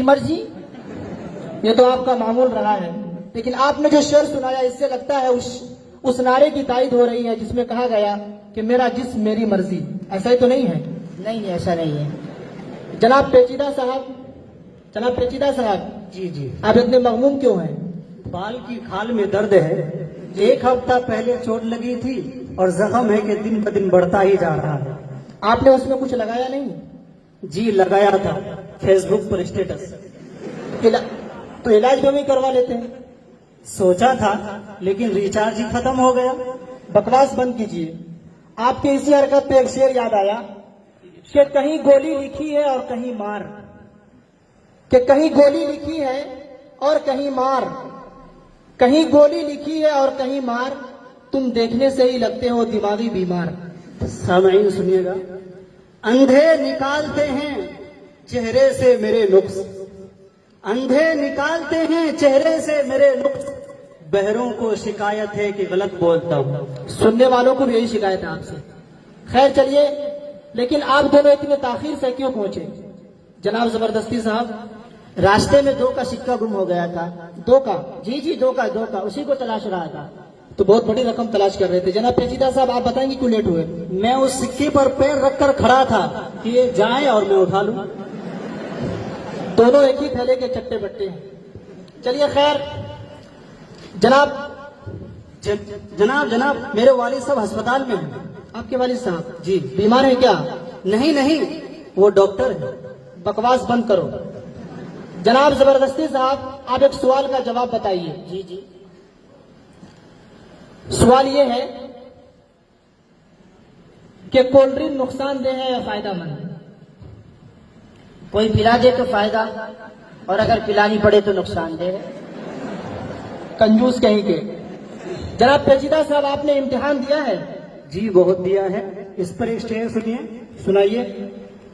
مرضی یہ تو آپ کا معمول رہا ہے، لیکن آپ نے جو شعر سنایا اس سے لگتا ہے اس نعرے کی تائید ہو رہی ہے جس میں کہا گیا کہ میرا جسم میری مرضی. ایسا ہی تو نہیں ہے؟ نہیں ایسا نہیں ہے. جناب پیچیدہ صاحب جی آپ اتنے مغموم کیوں ہیں؟ بال کی کھال میں درد ہے. ایک ہفتہ پہلے چوٹ لگی تھی اور زخم ہے کہ دن بدن بڑھتا ہی جا رہا ہے. آپ نے اس میں کچھ لگایا نہیں؟ جی لگایا تھا فیس بک پر اسٹیٹس. تو علاج بھی کروا لیتے ہیں. سوچا تھا لیکن ریچارج ہی ختم ہو گیا. بکواس بند کیجیے. آپ کی اسی حرکت پہ ایک شعر یاد آیا کہ کہیں گولی لکھی ہے اور کہیں مار، کہ کہیں گولی لکھی ہے اور کہیں مار، کہیں گولی لکھی ہے اور کہیں مار، تم دیکھنے سے ہی لگتے ہو دماغی بیمار. سامعین سنیے گا. اندھے نکالتے ہیں چہرے سے میرے نقص، اندھے نکالتے ہیں چہرے سے میرے نقص، بہروں کو شکایت ہے کہ غلط بولتا ہوں. سننے والوں کو بھی یہی شکایت ہے آپ سے. خیر چلیے، لیکن آپ دونوں اتنے تاخیر سے کیوں پہنچے؟ جناب زبردستی صاحب، راستے میں 2 کا سکہ گم ہو گیا تھا. 2 کا؟ جی 2 کا اسی کو تلاش رہا تھا. تو بہت بڑی رقم تلاش کر رہے تھے. جناب پیچیدہ صاحب آپ بتائیں گے کیوں لیٹ ہوئے؟ میں اس سکے پر پیر رکھ کر کھڑا تھا کہ یہ جائیں اور میں اٹھا لوں. دونوں ایک ہی تھیلے کے چٹے بٹے ہیں. چلیے خیر. جناب میرے والد صاحب ہسپتال میں ہیں. آپ کے والد صاحب جی بیمار ہیں کیا؟ نہیں وہ ڈاکٹر ہے. بکواس بند کرو. جناب زبردستی صاحب آپ ایک سوال کا جواب بتائیے. جی سوال یہ ہے کہ کولڈ ڈرنک نقصان دہ ہے یا فائدہ مند؟ کوئی پلا دے تو فائدہ اور اگر پلانی پڑے تو نقصان دہ. کنجوس کہیں کے. جناب پیچیدہ صاحب آپ نے امتحان دیا ہے؟ جی بہت دیا ہے. اس پر ایک شعر سنیے. سنائیے.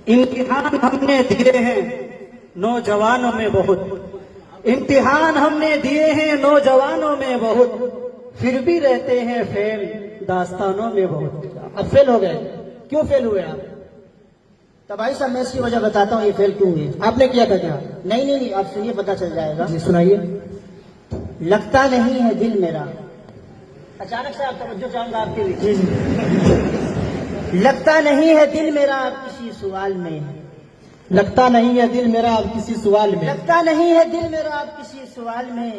امتحان ہم نے دیے ہیں نوجوانوں میں بہت، امتحان ہم نے دیے ہیں نوجوانوں میں بہت، پھر بھی رہتے ہیں فیل داستانوں میں بہت. اب فیل ہو گئے. کیوں فیل ہوئے آپ؟ تو بھائی صاحب میں اس کی وجہ بتاتا ہوں یہ فیل کیوں ہوئے. آپ نے کیا تھا کیا؟ نہیں آپ سنیے پتا چل جائے گا. جی سنائیے. لگتا نہیں ہے دل میرا. اچانک سے آپ توجہ چاہوں گا آپ کے لیے. لگتا نہیں ہے دل میرا اب کسی سوال میں، لگتا نہیں ہے دل میرا اب کسی سوال میں، لگتا نہیں ہے دل میرا اب کسی سوال میں،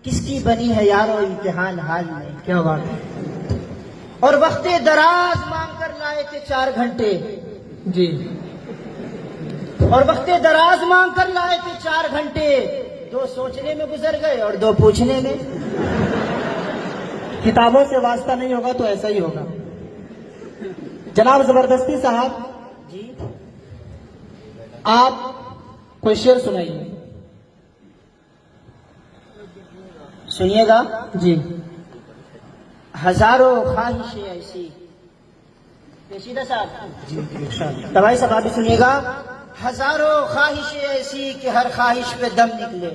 کس کی بنی ہے یارو امتحان حال میں. کیا بات ہے. اور وقت دراز مانگ کر لائے تھے 4 گھنٹے. جی. اور وقت دراز مانگ کر لائے تھے 4 گھنٹے، 2 سوچنے میں گزر گئے اور 2 پوچھنے میں. کتابوں سے واسطہ نہیں ہوگا تو ایسا ہی ہوگا. جناب زبردستی صاحب جی آپ کوئی شعر سنائیے. سنیے گا. جی. ہزاروں خواہشیں ایسی. پیچیدہ صاحب دوائی صاحب آپ بھی سنیے گا. ہزاروں خواہشیں ایسی کہ ہر خواہش پہ دم نکلے.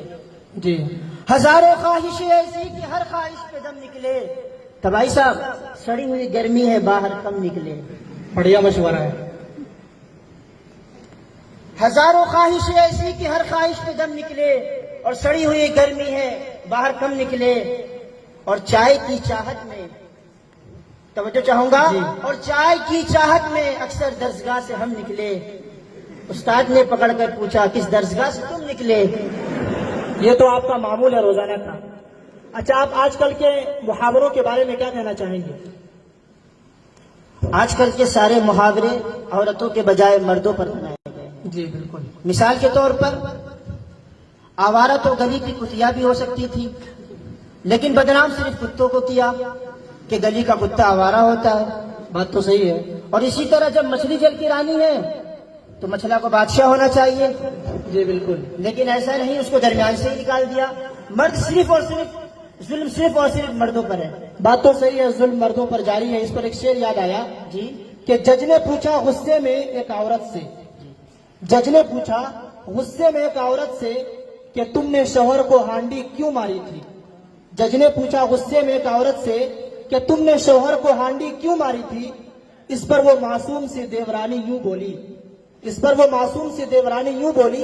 جی. ہزاروں خواہشیں ایسی کہ ہر خواہش پہ دم نکلے. تبائی صاحب سڑی ہوئی گرمی ہے باہر کم نکلے. بڑھیا مشورہ ہے. ہزاروں خواہشیں ایسی کہ ہر خواہش پہ دم نکلے، اور سڑی ہوئی گرمی ہے باہر کم نکلے. اور چائے کی چاہت میں، توجہ چاہوں گا. جی. اور چائے کی چاہت میں اکثر درسگاہ سے ہم نکلے. استاد نے پکڑ کر پوچھا کس درسگاہ سے تم نکلے. یہ تو آپ کا معمول ہے روزانہ کا. اچھا آپ آج کل کے محاوروں کے بارے میں کیا کہنا چاہیں گے؟ آج کل کے سارے محاورے عورتوں کے بجائے مردوں پر بنائے گئے ہیں. جی بالکل. مثال کے طور پر آوارہ تو گلی کی کتیا بھی ہو سکتی تھی، لیکن بدنام صرف کتوں کو کیا کہ گلی کا کتا آوارہ ہوتا ہے. بات تو صحیح ہے. اور اسی طرح جب مچھلی جل کی رانی ہے تو مچھلا کو بادشاہ ہونا چاہیے. جی بالکل. لیکن ایسا نہیں، اس کو درمیان سے ہی نکال دیا. مرد صرف اور صرف ظلم صرف اور صرف مردوں پر ہے. بات تو صحیح ہے، ظلم مردوں پر جاری ہے. اس پر ایک شعر یاد آیا جی کہ جج نے پوچھا غصے میں ایک عورت سے، جج نے پوچھا غصے میں ایک عورت سے کہ تم نے شوہر کو ہانڈی کیوں ماری تھی. جج نے پوچھا غصے میں ایک عورت سے کہ تم نے شوہر کو ہانڈی کیوں ماری تھی. اس پر وہ معصوم سی دیورانی یوں بولی، اس پر وہ معصوم سی دیورانی یوں بولی